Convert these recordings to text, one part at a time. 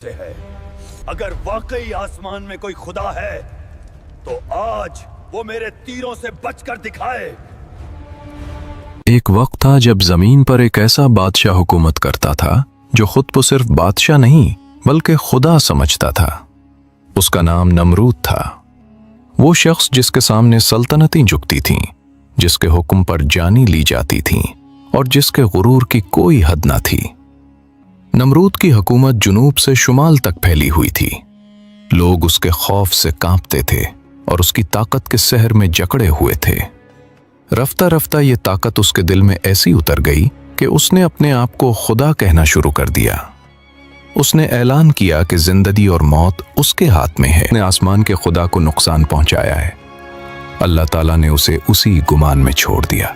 سے ہے۔ اگر واقعی آسمان میں کوئی خدا ہے تو آج وہ میرے تیروں سے بچ کر دکھائے۔ ایک وقت تھا جب زمین پر ایک ایسا بادشاہ حکومت کرتا تھا جو خود کو صرف بادشاہ نہیں بلکہ خدا سمجھتا تھا۔ اس کا نام نمرود تھا۔ وہ شخص جس کے سامنے سلطنتیں جھکتی تھیں، جس کے حکم پر جانیں لی جاتی تھیں اور جس کے غرور کی کوئی حد نہ تھی۔ نمرود کی حکومت جنوب سے شمال تک پھیلی ہوئی تھی۔ لوگ اس کے خوف سے کانپتے تھے اور اس کی طاقت کے سحر میں جکڑے ہوئے تھے۔ رفتہ رفتہ یہ طاقت اس کے دل میں ایسی اتر گئی کہ اس نے اپنے آپ کو خدا کہنا شروع کر دیا۔ اس نے اعلان کیا کہ زندگی اور موت اس کے ہاتھ میں ہے۔ اس نے آسمان کے خدا کو نقصان پہنچایا ہے۔ اللہ تعالیٰ نے اسے اسی گمان میں چھوڑ دیا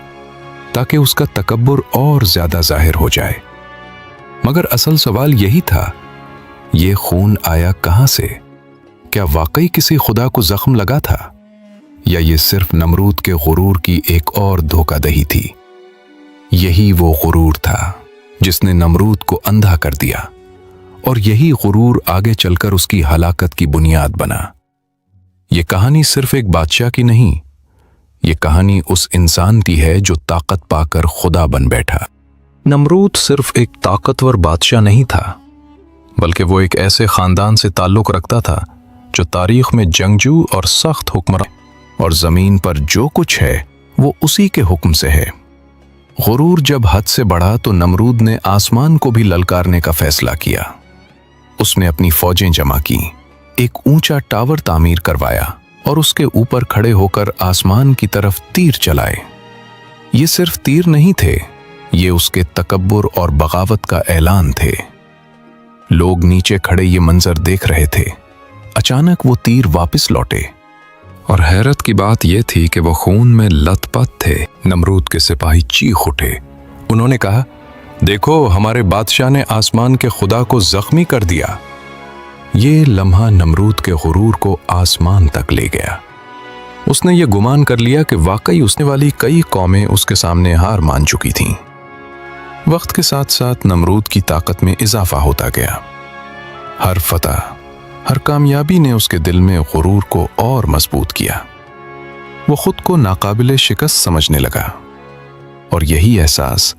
تاکہ اس کا تکبر اور زیادہ ظاہر ہو جائے۔ مگر اصل سوال یہی تھا، یہ خون آیا کہاں سے؟ کیا واقعی کسی خدا کو زخم لگا تھا یا یہ صرف نمرود کے غرور کی ایک اور دھوکہ دہی تھی؟ یہی وہ غرور تھا جس نے نمرود کو اندھا کر دیا، اور یہی غرور آگے چل کر اس کی ہلاکت کی بنیاد بنا۔ یہ کہانی صرف ایک بادشاہ کی نہیں، یہ کہانی اس انسان کی ہے جو طاقت پا کر خدا بن بیٹھا۔ نمرود صرف ایک طاقتور بادشاہ نہیں تھا، بلکہ وہ ایک ایسے خاندان سے تعلق رکھتا تھا جو تاریخ میں جنگجو اور سخت حکمران، اور زمین پر جو کچھ ہے وہ اسی کے حکم سے ہے۔ غرور جب حد سے بڑھا تو نمرود نے آسمان کو بھی للکارنے کا فیصلہ کیا۔ اس نے اپنی فوجیں جمع کی، ایک اونچا ٹاور تعمیر کروایا اور اس کے اوپر کھڑے ہو کر آسمان کی طرف تیر چلائے۔ یہ صرف تیر نہیں تھے، یہ اس کے تکبر اور بغاوت کا اعلان تھے۔ لوگ نیچے کھڑے یہ منظر دیکھ رہے تھے۔ اچانک وہ تیر واپس لوٹے، اور حیرت کی بات یہ تھی کہ وہ خون میں لت پت تھے۔ نمرود کے سپاہی چیخ اٹھے۔ انہوں نے کہا، دیکھو، ہمارے بادشاہ نے آسمان کے خدا کو زخمی کر دیا۔ یہ لمحہ نمرود کے غرور کو آسمان تک لے گیا۔ اس نے یہ گمان کر لیا کہ واقعی اس نے والی کئی قومیں اس کے سامنے ہار مان چکی تھیں۔ وقت کے ساتھ ساتھ نمرود کی طاقت میں اضافہ ہوتا گیا۔ ہر فتح، ہر کامیابی نے اس کے دل میں غرور کو اور مضبوط کیا۔ وہ خود کو ناقابل شکست سمجھنے لگا، اور یہی احساس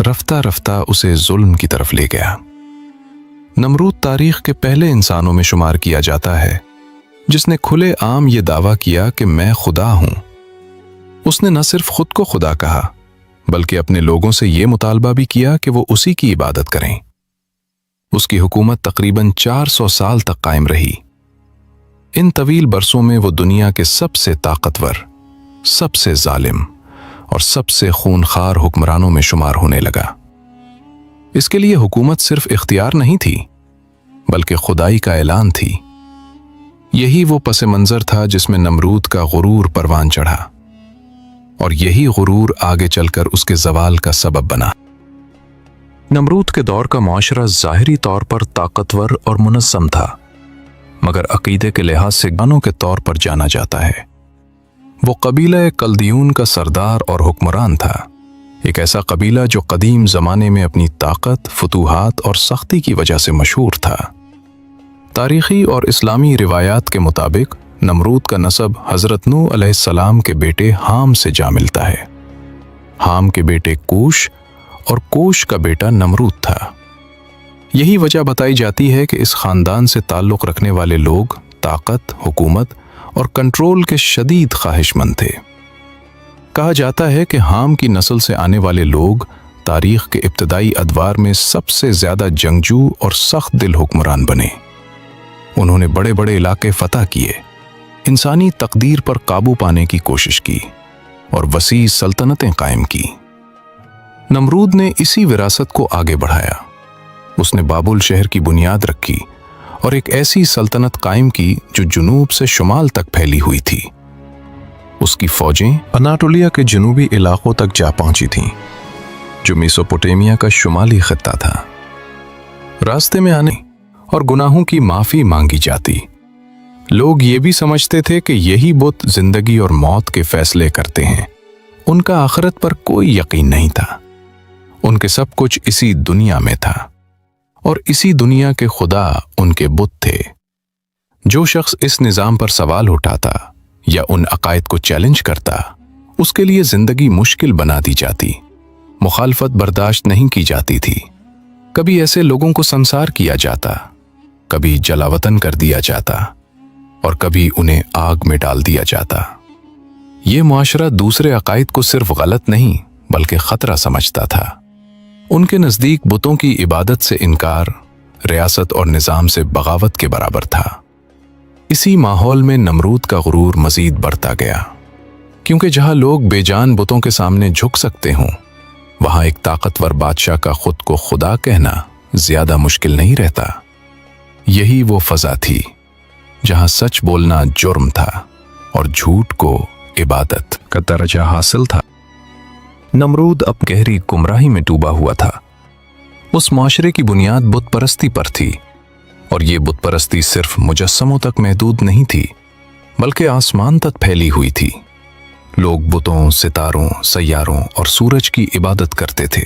رفتہ رفتہ اسے ظلم کی طرف لے گیا۔ نمرود تاریخ کے پہلے انسانوں میں شمار کیا جاتا ہے جس نے کھلے عام یہ دعویٰ کیا کہ میں خدا ہوں۔ اس نے نہ صرف خود کو خدا کہا بلکہ اپنے لوگوں سے یہ مطالبہ بھی کیا کہ وہ اسی کی عبادت کریں۔ اس کی حکومت تقریباً 400 سال تک قائم رہی۔ ان طویل برسوں میں وہ دنیا کے سب سے طاقتور، سب سے ظالم اور سب سے خونخوار حکمرانوں میں شمار ہونے لگا۔ اس کے لیے حکومت صرف اختیار نہیں تھی بلکہ خدائی کا اعلان تھی۔ یہی وہ پس منظر تھا جس میں نمرود کا غرور پروان چڑھا، اور یہی غرور آگے چل کر اس کے زوال کا سبب بنا۔ نمرود کے دور کا معاشرہ ظاہری طور پر طاقتور اور منظم تھا، مگر عقیدے کے لحاظ سے گانوں کے طور پر جانا جاتا ہے۔ وہ قبیلہ کلدیون کا سردار اور حکمران تھا، ایک ایسا قبیلہ جو قدیم زمانے میں اپنی طاقت، فتوحات اور سختی کی وجہ سے مشہور تھا۔ تاریخی اور اسلامی روایات کے مطابق نمرود کا نسب حضرت نوح علیہ السلام کے بیٹے حام سے جا ملتا ہے۔ حام کے بیٹے کوش اور کوش کا بیٹا نمرود تھا۔ یہی وجہ بتائی جاتی ہے کہ اس خاندان سے تعلق رکھنے والے لوگ طاقت، حکومت اور کنٹرول کے شدید خواہش مند تھے۔ کہا جاتا ہے کہ حام کی نسل سے آنے والے لوگ تاریخ کے ابتدائی ادوار میں سب سے زیادہ جنگجو اور سخت دل حکمران بنے۔ انہوں نے بڑے بڑے علاقے فتح کیے، انسانی تقدیر پر قابو پانے کی کوشش کی اور وسیع سلطنتیں قائم کی۔ نمرود نے اسی وراثت کو آگے بڑھایا۔ اس نے بابل شہر کی بنیاد رکھی اور ایک ایسی سلطنت قائم کی جو جنوب سے شمال تک پھیلی ہوئی تھی۔ اس کی فوجیں اناٹولیا کے جنوبی علاقوں تک جا پہنچی تھیں، جو میسوپوٹیمیا کا شمالی خطہ تھا۔ راستے میں آنے اور گناہوں کی معافی مانگی جاتی۔ لوگ یہ بھی سمجھتے تھے کہ یہی بت زندگی اور موت کے فیصلے کرتے ہیں۔ ان کا آخرت پر کوئی یقین نہیں تھا۔ ان کے سب کچھ اسی دنیا میں تھا، और इसी दुनिया के खुदा उनके बुत थे। जो शख्स इस निज़ाम पर सवाल उठाता या उन अकायद को चैलेंज करता, उसके लिए जिंदगी मुश्किल बना दी जाती, मुखालफत बर्दाश्त नहीं की जाती थी। कभी ऐसे लोगों को संसार किया जाता, कभी जलावतन कर दिया जाता और कभी उन्हें आग में डाल दिया जाता। ये मुआशरा दूसरे अकायद को सिर्फ गलत नहीं बल्कि खतरा समझता था। उनके नज़दीक बुतों की इबादत से इनकार रियासत और निज़ाम से बगावत के बराबर था। इसी माहौल में नमरूद का गुरूर मजीद बढ़ता गया, क्योंकि जहां लोग बेजान बुतों के सामने झुक सकते हों, वहां एक ताकतवर बादशाह का खुद को खुदा कहना ज्यादा मुश्किल नहीं रहता। यही वो फजा थी जहां सच बोलना जुर्म था और झूठ को इबादत का दर्जा हासिल था। नमरूद अब गहरी गुमराही में डूबा हुआ था। उस माशरे की बुनियाद बुत परस्ती पर थी, और ये बुत परस्ती सिर्फ मुजस्समों तक महदूद नहीं थी बल्कि आसमान तक फैली हुई थी। लोग बुतों, सितारों, सैयारों और सूरज की इबादत करते थे।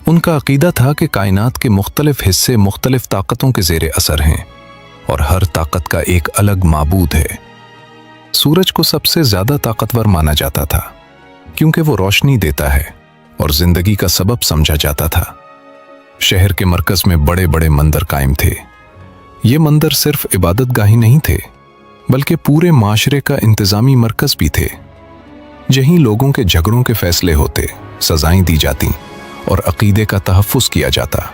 उनका अकीदा था कि कायनात के मुख्तलिफ हिस्से मुख्तलिफ ताकतों के ज़ेरे असर हैं और हर ताकत का एक अलग माबूद है। सूरज को सबसे ज्यादा ताकतवर माना जाता था क्योंकि वो रोशनी देता है और जिंदगी का सबब समझा जाता था। शहर के मरकज में बड़े बड़े मंदिर कायम थे। ये मंदिर सिर्फ इबादतगाही नहीं थे बल्कि पूरे माशरे का इंतजामी मरकज भी थे। यहीं लोगों के झगड़ों के फैसले होते, सजाएं दी जाती और अकीदे का तहफ़्फ़ुज़ किया जाता।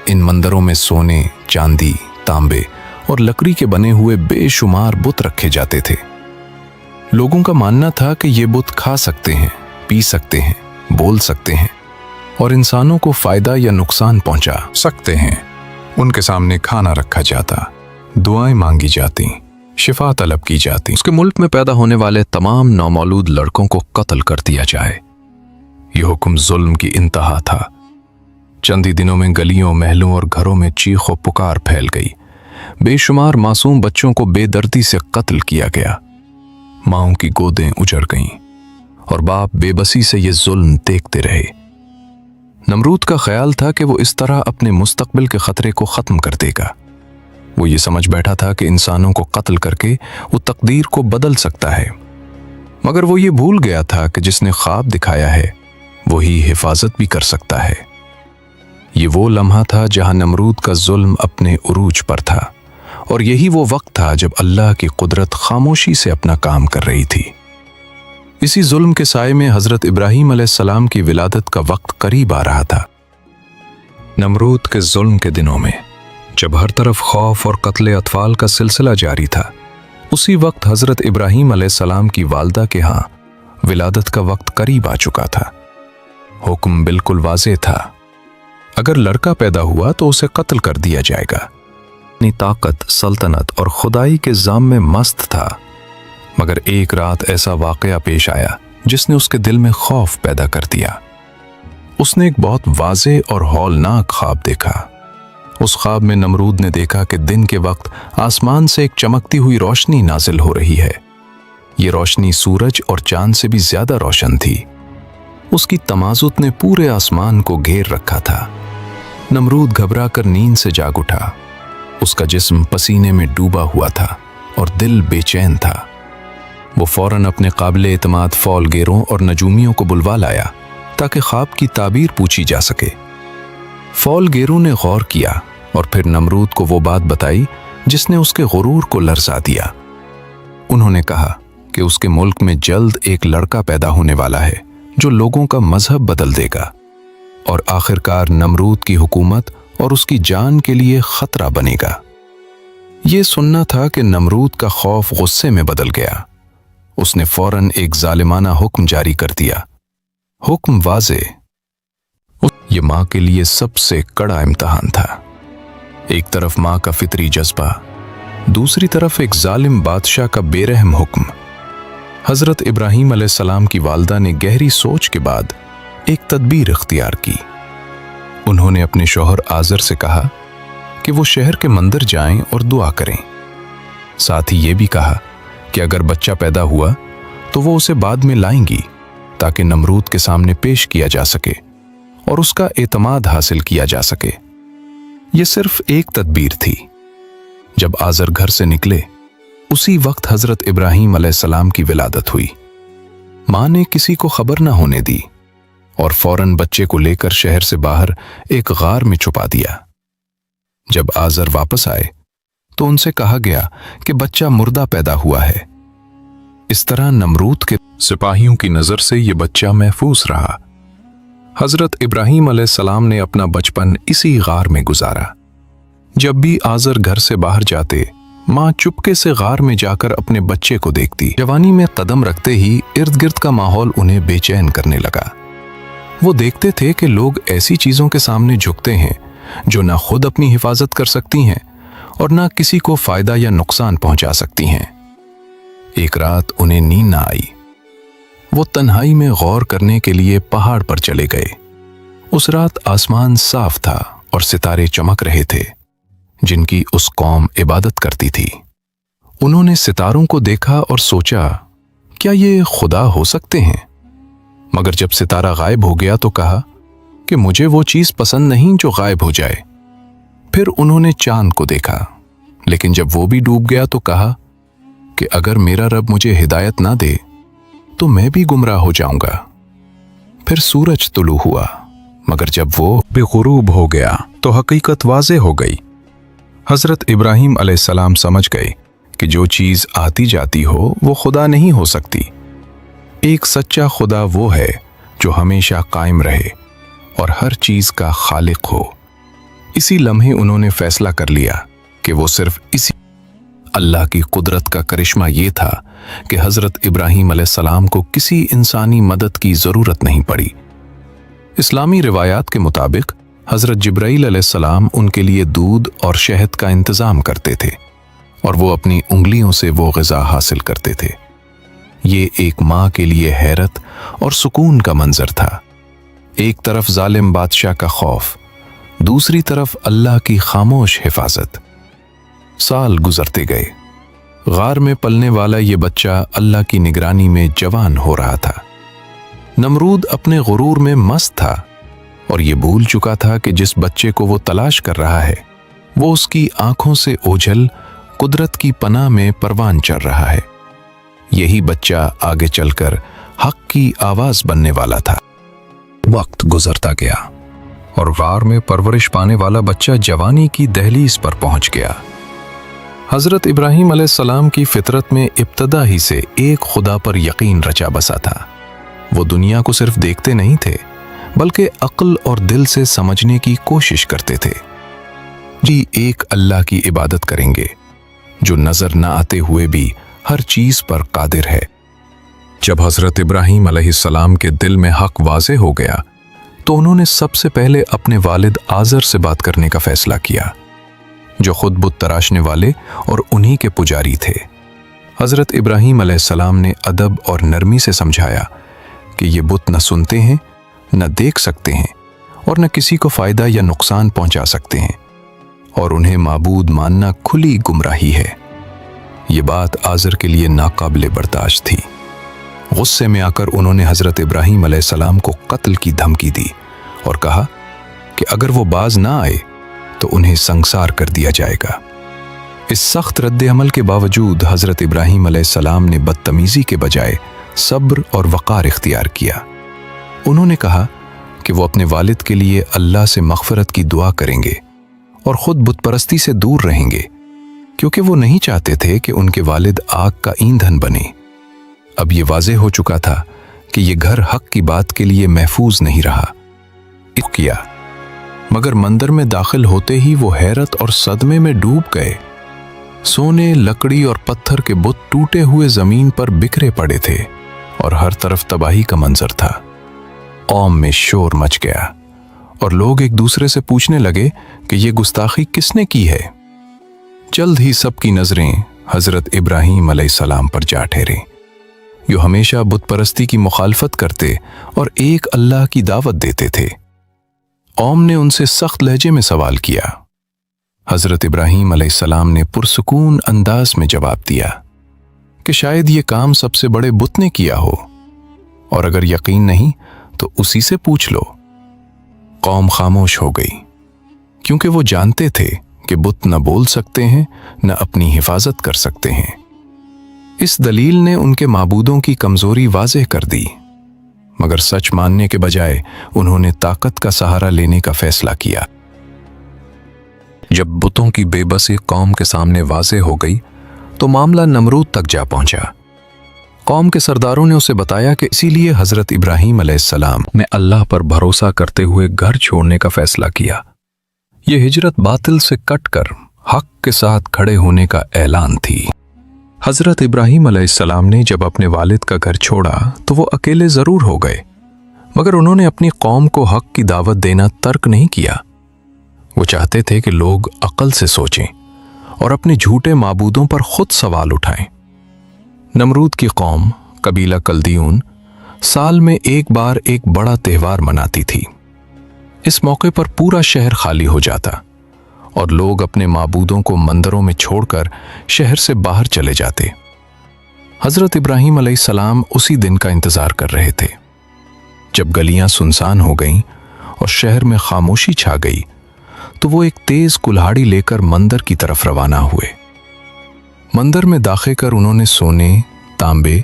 इन मंदिरों में सोने, चांदी, तांबे और लकड़ी के बने हुए बेशुमार बुत रखे जाते थे। लोगों का मानना था कि ये बुत खा सकते हैं, पी सकते हैं, बोल सकते हैं और इंसानों को फायदा या नुकसान पहुंचा सकते हैं। उनके सामने खाना रखा जाता, दुआएं मांगी जाती, शिफा तलब की जाती। उसके मुल्क में पैदा होने वाले तमाम नौमौलूद लड़कों को कत्ल कर दिया जाए। यह हुक्म जुल्म की इंतहा था। चंद ही दिनों में गलियों, महलों और घरों में चीखो पुकार फैल गई। बेशुमार मासूम बच्चों को बेदर्दी से कत्ल किया गया। माओं की गोदें उजड़ गईं और बाप बेबसी से ये जुल्म देखते रहे। नमरूद का ख्याल था कि वो इस तरह अपने मुस्तकबिल के खतरे को खत्म कर देगा। वो ये समझ बैठा था कि इंसानों को कत्ल करके वो तकदीर को बदल सकता है, मगर वो ये भूल गया था कि जिसने ख्वाब दिखाया है वही हिफाजत भी कर सकता है। ये वो लम्हा था जहां नमरूद का जुल्म अपने उरूज पर था और यही वो वक्त था जब अल्लाह की कुदरत खामोशी से अपना काम कर रही थी। इसी जुल्म के साए में हजरत इब्राहीम अलैहिस्सलाम की विलादत का वक्त करीब आ रहा था। नमरूद के जुल्म के दिनों में जब हर तरफ खौफ और कत्ले अतफाल का सिलसिला जारी था, उसी वक्त हजरत इब्राहीम अलैहिस्सलाम की वालदा के यहाँ विलादत का वक्त करीब आ चुका था। हुक्म बिल्कुल वाज़ेह था, अगर लड़का पैदा हुआ तो उसे कत्ल कर दिया जाएगा। अपनी ताकत, सल्तनत और खुदाई के जाम में मस्त था, मगर एक रात ऐसा वाक़या पेश आया जिसने उसके दिल में खौफ पैदा कर दिया। उसने एक बहुत वाज़ेह और हौलनाक ख्वाब देखा। उस ख्वाब में नमरूद ने देखा कि दिन के वक्त आसमान से एक चमकती हुई रोशनी नाजिल हो रही है। ये रोशनी सूरज और चांद से भी ज्यादा रोशन थी। उसकी तमाजुत ने पूरे आसमान को घेर रखा था। नमरूद घबरा कर नींद से जाग उठा। उसका जिस्म पसीने में डूबा हुआ था और दिल बेचैन था। वो फौरन अपने काबिल एतमाद फौलगेरों और नजूमियों को बुलवा लाया ताकि ख्वाब की ताबीर पूछी जा सके। फौलगेरों ने गौर किया और फिर नमरूद को वो बात बताई जिसने उसके गुरूर को लर्जा दिया। उन्होंने कहा कि उसके मुल्क में जल्द एक लड़का पैदा होने वाला है जो लोगों का मजहब बदल देगा और आखिरकार नमरूद की हुकूमत और उसकी जान के लिए खतरा बनेगा। ये सुनना था कि नमरूद का खौफ गुस्से में बदल गया। उसने फौरन एक जालिमाना हुक्म जारी कर दिया। हुक्म वाज़ेह, ये माँ के लिए सबसे कड़ा इम्तिहान था। एक तरफ माँ का फितरी जज्बा, दूसरी तरफ एक जालिम बादशाह का बेरहम हुक्म। हजरत इब्राहीम अलैहिस्सलाम की वालदा ने गहरी सोच के बाद एक तदबीर इख्तियार की। उन्होंने अपने शौहर आज़र से कहा कि वो शहर के मंदिर जाएं और दुआ करें। साथ ही ये भी कहा कि अगर बच्चा पैदा हुआ तो वो उसे बाद में लाएंगी ताकि नमरूद के सामने पेश किया जा सके और उसका एतमाद हासिल किया जा सके। یہ صرف ایک تدبیر تھی۔ جب آزر گھر سے نکلے اسی وقت حضرت ابراہیم علیہ السلام کی ولادت ہوئی۔ ماں نے کسی کو خبر نہ ہونے دی اور فوراً بچے کو لے کر شہر سے باہر ایک غار میں چھپا دیا۔ جب آزر واپس آئے تو ان سے کہا گیا کہ بچہ مردہ پیدا ہوا ہے۔ اس طرح نمرود کے سپاہیوں کی نظر سے یہ بچہ محفوظ رہا۔ حضرت ابراہیم علیہ السلام نے اپنا بچپن اسی غار میں گزارا۔ جب بھی آزر گھر سے باہر جاتے ماں چپکے سے غار میں جا کر اپنے بچے کو دیکھتی۔ جوانی میں قدم رکھتے ہی ارد گرد کا ماحول انہیں بے چین کرنے لگا۔ وہ دیکھتے تھے کہ لوگ ایسی چیزوں کے سامنے جھکتے ہیں جو نہ خود اپنی حفاظت کر سکتی ہیں اور نہ کسی کو فائدہ یا نقصان پہنچا سکتی ہیں۔ ایک رات انہیں نیند نہ آئی۔ وہ تنہائی میں غور کرنے کے لیے پہاڑ پر چلے گئے۔ اس رات آسمان صاف تھا اور ستارے چمک رہے تھے جن کی اس قوم عبادت کرتی تھی۔ انہوں نے ستاروں کو دیکھا اور سوچا کیا یہ خدا ہو سکتے ہیں؟ مگر جب ستارہ غائب ہو گیا تو کہا کہ مجھے وہ چیز پسند نہیں جو غائب ہو جائے۔ پھر انہوں نے چاند کو دیکھا، لیکن جب وہ بھی ڈوب گیا تو کہا کہ اگر میرا رب مجھے ہدایت نہ دے تو میں بھی گمراہ ہو جاؤں گا۔ پھر سورج طلوع ہوا، مگر جب وہ بے غروب ہو گیا تو حقیقت واضح ہو گئی۔ حضرت ابراہیم علیہ السلام سمجھ گئے کہ جو چیز آتی جاتی ہو وہ خدا نہیں ہو سکتی۔ ایک سچا خدا وہ ہے جو ہمیشہ قائم رہے اور ہر چیز کا خالق ہو۔ اسی لمحے انہوں نے فیصلہ کر لیا کہ وہ صرف اسی اللہ کی قدرت کا کرشمہ یہ تھا کہ حضرت ابراہیم علیہ السلام کو کسی انسانی مدد کی ضرورت نہیں پڑی۔ اسلامی روایات کے مطابق حضرت جبرائیل علیہ السلام ان کے لیے دودھ اور شہد کا انتظام کرتے تھے اور وہ اپنی انگلیوں سے وہ غذا حاصل کرتے تھے۔ یہ ایک ماں کے لیے حیرت اور سکون کا منظر تھا۔ ایک طرف ظالم بادشاہ کا خوف، دوسری طرف اللہ کی خاموش حفاظت۔ سال گزرتے گئے۔ غار میں پلنے والا یہ بچہ اللہ کی نگرانی میں جوان ہو رہا تھا۔ نمرود اپنے غرور میں مست تھا اور یہ بھول چکا تھا کہ جس بچے کو وہ تلاش کر رہا ہے وہ اس کی آنکھوں سے اوجھل قدرت کی پناہ میں پروان چڑھ رہا ہے۔ یہی بچہ آگے چل کر حق کی آواز بننے والا تھا۔ وقت گزرتا گیا اور غار میں پرورش پانے والا بچہ جوانی کی دہلیز پر پہنچ گیا۔ حضرت ابراہیم علیہ السلام کی فطرت میں ابتدا ہی سے ایک خدا پر یقین رچا بسا تھا۔ وہ دنیا کو صرف دیکھتے نہیں تھے بلکہ عقل اور دل سے سمجھنے کی کوشش کرتے تھے۔ جی ایک اللہ کی عبادت کریں گے جو نظر نہ آتے ہوئے بھی ہر چیز پر قادر ہے۔ جب حضرت ابراہیم علیہ السلام کے دل میں حق واضح ہو گیا تو انہوں نے سب سے پہلے اپنے والد آزر سے بات کرنے کا فیصلہ کیا، جو خود بت تراشنے والے اور انہی کے پجاری تھے۔ حضرت ابراہیم علیہ السلام نے ادب اور نرمی سے سمجھایا کہ یہ بت نہ سنتے ہیں، نہ دیکھ سکتے ہیں اور نہ کسی کو فائدہ یا نقصان پہنچا سکتے ہیں، اور انہیں معبود ماننا کھلی گمراہی ہے۔ یہ بات آزر کے لیے ناقابل برداشت تھی۔ غصے میں آ کر انہوں نے حضرت ابراہیم علیہ السلام کو قتل کی دھمکی دی اور کہا کہ اگر وہ باز نہ آئے تو انہیں سنگسار کر دیا جائے گا۔ اس سخت رد عمل کے باوجود حضرت ابراہیم علیہ السلام نے بدتمیزی کے بجائے صبر اور وقار اختیار کیا۔ انہوں نے کہا کہ وہ اپنے والد کے لیے اللہ سے مغفرت کی دعا کریں گے اور خود بت پرستی سے دور رہیں گے، کیونکہ وہ نہیں چاہتے تھے کہ ان کے والد آگ کا ایندھن بنے۔ اب یہ واضح ہو چکا تھا کہ یہ گھر حق کی بات کے لیے محفوظ نہیں رہا۔ کیا مگر مندر میں داخل ہوتے ہی وہ حیرت اور صدمے میں ڈوب گئے۔ سونے، لکڑی اور پتھر کے بت ٹوٹے ہوئے زمین پر بکھرے پڑے تھے اور ہر طرف تباہی کا منظر تھا۔ قوم میں شور مچ گیا اور لوگ ایک دوسرے سے پوچھنے لگے کہ یہ گستاخی کس نے کی ہے۔ جلد ہی سب کی نظریں حضرت ابراہیم علیہ السلام پر جا ٹھہرے، جو ہمیشہ بت پرستی کی مخالفت کرتے اور ایک اللہ کی دعوت دیتے تھے۔ قوم نے ان سے سخت لہجے میں سوال کیا۔ حضرت ابراہیم علیہ السلام نے پرسکون انداز میں جواب دیا کہ شاید یہ کام سب سے بڑے بت نے کیا ہو، اور اگر یقین نہیں تو اسی سے پوچھ لو۔ قوم خاموش ہو گئی क्योंकि वो जानते थे कि बुत न बोल सकते हैं न अपनी हिफाजत कर सकते हैं। इस दलील ने उनके माबूदों की कमजोरी वाज़ेह कर दी, मगर सच मानने के बजाय उन्होंने ताकत का सहारा लेने का फैसला किया। जब बुतों की बेबसी कौम के सामने वाज़ेह हो गई तो मामला नमरूद तक जा पहुंचा। कौम के सरदारों ने उसे बताया कि इसीलिए हजरत इब्राहीम अलैहिस्सलाम ने अल्लाह पर भरोसा करते हुए घर छोड़ने का फैसला किया। यह हिजरत बातिल से कटकर हक के साथ खड़े होने का ऐलान थी। हजरत इब्राहीम अलैहिस्सलाम ने जब अपने वालिद का घर छोड़ा तो वो अकेले जरूर हो गए, मगर उन्होंने अपनी कौम को हक की दावत देना तर्क नहीं किया। वो चाहते थे कि लोग अक्ल से सोचें और अपने झूठे माबूदों पर खुद सवाल उठाएं। नमरूद की कौम कबीला कल्दियून साल में एक बार एक बड़ा त्यौहार मनाती थी। इस मौके पर पूरा शहर खाली हो जाता और लोग अपने माबूदों को मंदिरों में छोड़कर शहर से बाहर चले जाते। हजरत इब्राहीम अलैहिस्सलाम उसी दिन का इंतजार कर रहे थे। जब गलियां सुनसान हो गईं और शहर में खामोशी छा गई तो वो एक तेज कुल्हाड़ी लेकर मंदिर की तरफ रवाना हुए। मंदिर में दाखिल कर उन्होंने सोने, तांबे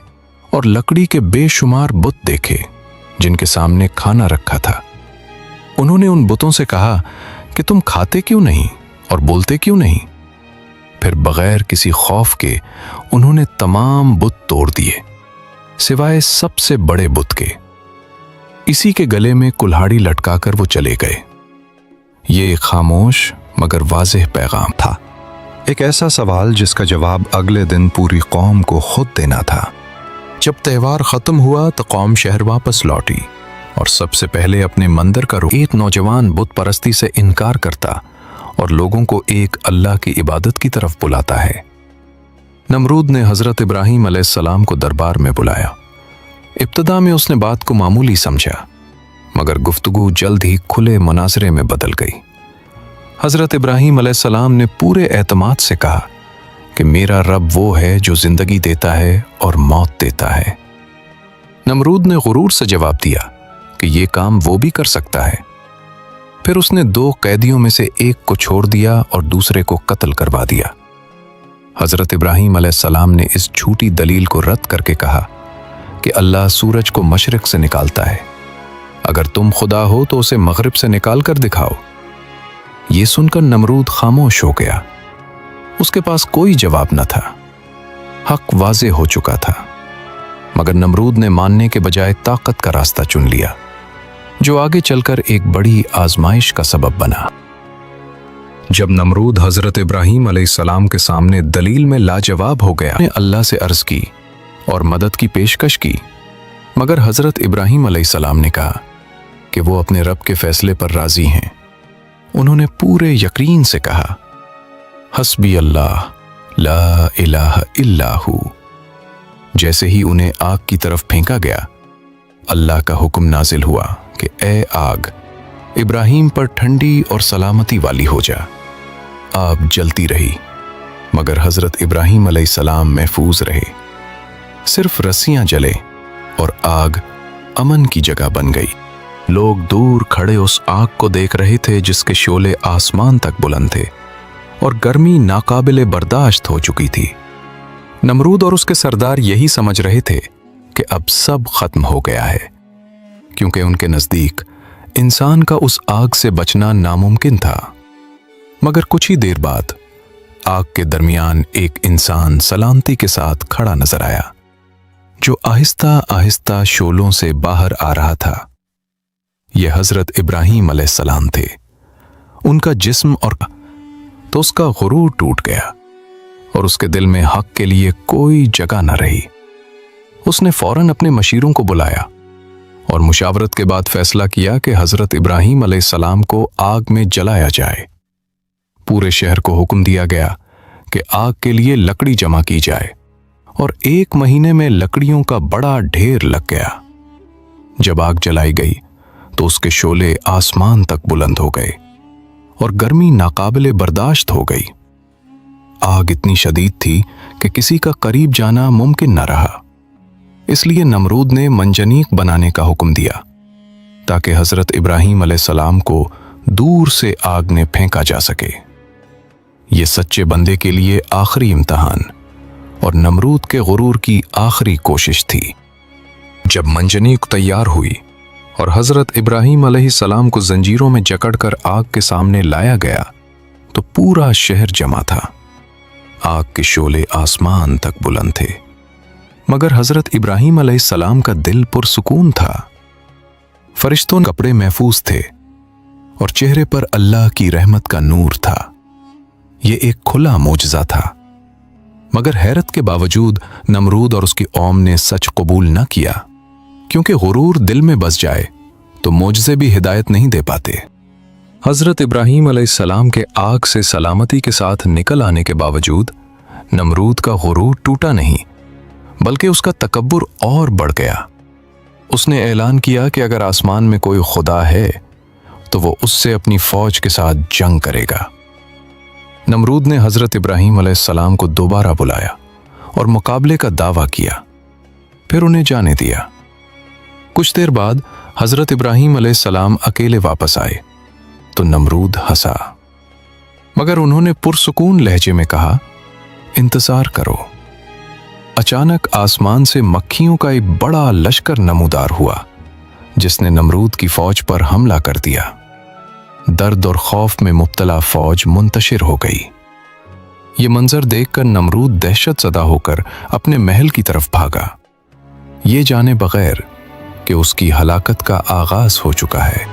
और लकड़ी के बेशुमार बुत देखे जिनके सामने खाना रखा था। उन्होंने उन बुतों से कहा कि तुम खाते क्यों नहीं और बोलते क्यों नहीं? फिर बगैर किसी खौफ के उन्होंने तमाम बुत तोड़ दिए सिवाय सबसे बड़े बुत के। इसी के गले में कुल्हाड़ी लटकाकर वो चले गए। ये एक खामोश मगर वाज़ेह पैगाम था, एक ऐसा सवाल जिसका जवाब अगले दिन पूरी कौम को खुद देना था। जब त्यौहार खत्म हुआ तो कौम शहर वापस लौटी और सबसे पहले अपने मंदिर का रुख। एक नौजवान बुत परस्ती से इनकार करता और लोगों को एक अल्लाह की इबादत की तरफ बुलाता है। नमरूद ने हजरत इब्राहीम अलैहिस्सलाम को दरबार में बुलाया। इब्तिदा में उसने बात को मामूली समझा, मगर गुफ्तगू जल्द ही खुले मुनाजरे में बदल गई। हजरत इब्राहीम अलैहिस्सलाम ने पूरे एतमाद से कहा कि मेरा रब वो है जो जिंदगी देता है और मौत देता है। नमरूद ने गुरूर से जवाब दिया कि ये काम वो भी कर सकता है। फिर उसने 2 कैदियों में से एक को छोड़ दिया और दूसरे को कत्ल करवा दिया। हजरत इब्राहीम अलैहिस्सलाम ने इस झूठी दलील को रद्द करके कहा कि अल्लाह सूरज को मशरिक से निकालता है, अगर तुम खुदा हो तो उसे मगरिब से निकाल कर दिखाओ। ये सुनकर नमरूद खामोश हो गया। उसके पास कोई जवाब न था। हक वाज़ेह हो चुका था, मगर नमरूद ने मानने के बजाय ताकत का रास्ता चुन लिया, जो आगे चलकर एक बड़ी आजमाइश का सबब बना। जब नमरूद हजरत इब्राहीम अलैहिस्सलाम के सामने दलील में लाजवाब हो गया, ने अल्लाह से अर्ज की और मदद की पेशकश की, मगर हजरत इब्राहीम अलैहिस्सलाम ने कहा कि वो अपने रब के फैसले पर राजी हैं। उन्होंने पूरे यकीन से कहा, हस्बी अल्लाह ला इलाहा इल्ला हू। जैसे ही उन्हें आग की तरफ फेंका गया, अल्लाह का हुक्म नाजिल हुआ कि ए आग, इब्राहीम पर ठंडी और सलामती वाली हो जा। आग जलती रही, मगर हजरत इब्राहीम अलैहिस्सलाम महफूज रहे। सिर्फ रस्सियां जले और आग अमन की जगह बन गई। लोग दूर खड़े उस आग को देख रहे थे जिसके शोले आसमान तक बुलंद थे और गर्मी नाकाबिले बर्दाश्त हो चुकी थी। नमरूद और उसके सरदार यही समझ रहे थे कि अब सब खत्म हो गया है, क्योंकि उनके नजदीक इंसान का उस आग से बचना नामुमकिन था। मगर कुछ ही देर बाद आग के दरमियान एक इंसान सलामती के साथ खड़ा नजर आया, जो आहिस्ता आहिस्ता शोलों से बाहर आ रहा था। यह हजरत इब्राहीम अलैहिस्सलाम थे। उनका जिस्म और तो उसका गुरूर टूट गया और उसके दिल में हक के लिए कोई जगह न रही। उसने फौरन अपने मशीरों को बुलाया और मुशावरत के बाद फैसला किया कि हजरत इब्राहीम अलैहिस्सलाम को आग में जलाया जाए। पूरे शहर को हुक्म दिया गया कि आग के लिए लकड़ी जमा की जाए और 1 महीने में लकड़ियों का बड़ा ढेर लग गया। जब आग जलाई गई तो उसके शोले आसमान तक बुलंद हो गए और गर्मी नाकाबिले बर्दाश्त हो गई। आग इतनी शदीद थी कि किसी का करीब जाना मुमकिन न रहा। इसलिए नमरूद ने मंजनीक बनाने का हुक्म दिया ताकि हजरत इब्राहीम अलैहिस्सलाम को दूर से आग ने फेंका जा सके। ये सच्चे बंदे के लिए आखिरी इम्तिहान और नमरूद के गुरूर की आखिरी कोशिश थी। जब मंजनीक तैयार हुई और हजरत इब्राहीम अलैहिस्सलाम को जंजीरों में जकड़कर आग के सामने लाया गया तो पूरा शहर जमा था। आग के शोले आसमान तक बुलंद थे, मगर हजरत इब्राहीम अलैहिस्सलाम का दिल पुरसुकून था। फरिश्तों के कपड़े महफूज थे और चेहरे पर अल्लाह की रहमत का नूर था। ये एक खुला मोजज़ा था, मगर हैरत के बावजूद नमरूद और उसकी कौम ने सच कबूल न किया, क्योंकि गुरूर दिल में बस जाए तो मोजज़े भी हिदायत नहीं दे पाते। हजरत इब्राहीम अलैहिस्सलाम के आग से सलामती के साथ निकल आने के बावजूद नमरूद का गुरूर टूटा नहीं, बल्कि उसका तकब्बुर और बढ़ गया। उसने ऐलान किया कि अगर आसमान में कोई खुदा है तो वो उससे अपनी फौज के साथ जंग करेगा। नमरूद ने हजरत इब्राहीम अलैहिस्सलाम को दोबारा बुलाया और मुकाबले का दावा किया, फिर उन्हें जाने दिया। कुछ देर बाद हजरत इब्राहीम अलैहिस्सलाम अकेले वापस आए तो नमरूद हंसा, मगर उन्होंने पुरसुकून लहजे में कहा, इंतजार करो। अचानक आसमान से मक्खियों का एक बड़ा लश्कर नमूदार हुआ, जिसने नमरूद की फौज पर हमला कर दिया। दर्द और खौफ में मुब्तला फौज मुंतशिर हो गई। ये मंजर देखकर नमरूद दहशत ज़दा होकर अपने महल की तरफ भागा, ये जाने बगैर कि उसकी हलाकत का आगाज हो चुका है।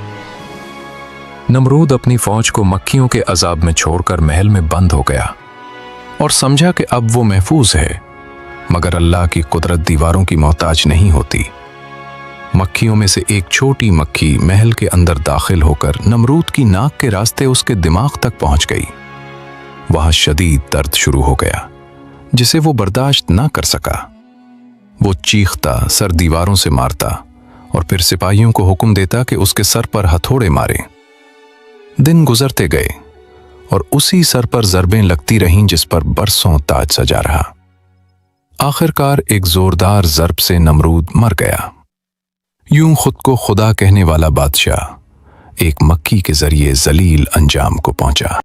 नमरूद अपनी फौज को मक्खियों के अजाब में छोड़कर महल में बंद हो गया और समझा कि अब वो महफूज है, मगर अल्लाह की कुदरत दीवारों की मोहताज नहीं होती। मक्खियों में से एक छोटी मक्खी महल के अंदर दाखिल होकर नमरूद की नाक के रास्ते उसके दिमाग तक पहुंच गई। वहां शदीद दर्द शुरू हो गया, जिसे वो बर्दाश्त ना कर सका। वो चीखता, सर दीवारों से मारता और फिर सिपाहियों को हुक्म देता कि उसके सर पर हथौड़े मारें। दिन गुजरते गए और उसी सर पर ज़रबें लगती रहीं जिस पर बरसों ताज सजा रहा। आखिरकार एक जोरदार ज़रब से नमरूद मर गया। यूं खुद को खुदा कहने वाला बादशाह एक मक्खी के जरिए जलील अंजाम को पहुंचा।